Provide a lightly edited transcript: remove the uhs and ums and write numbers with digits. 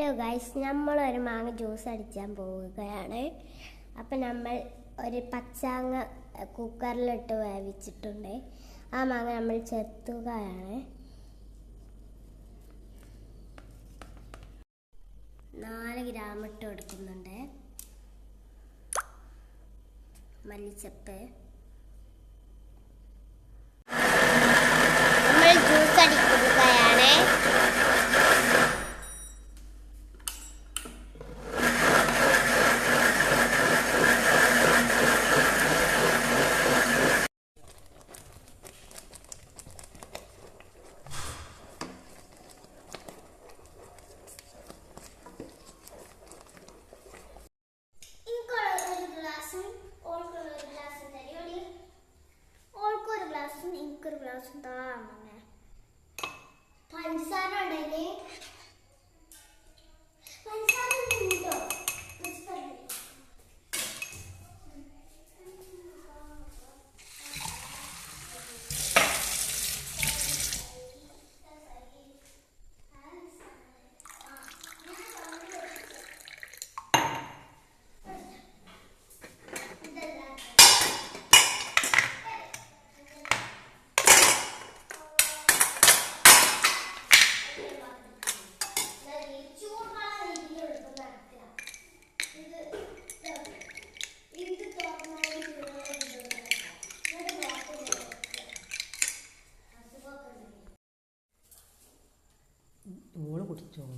Hello guys, നമ്മളൊരു മാങ്ങ juice അടിക്കാൻ പോവുകയാണ്. അപ്പം നമ്മൾ ഒരു പച്ചാങ്ങ കുക്കറിലിട്ട് വേവിച്ചിട്ടുണ്ട്. ആ മാങ്ങ നമ്മൾ ചെത്തുകയാണ്. 4 ഗ്രാം ഇട്ട് കൊടുക്കുന്നുണ്ട്. മല്ലിച്ചപ്പ്. നമ്മൾ ജ്യൂസ് അടിക്കുകയാണ്. ഒരു ഗ്ലാസ് താങ്ങനെ പഞ്ചസാര ഉണ്ടെങ്കിൽ ഓള് കുടിച്ചോളൂ.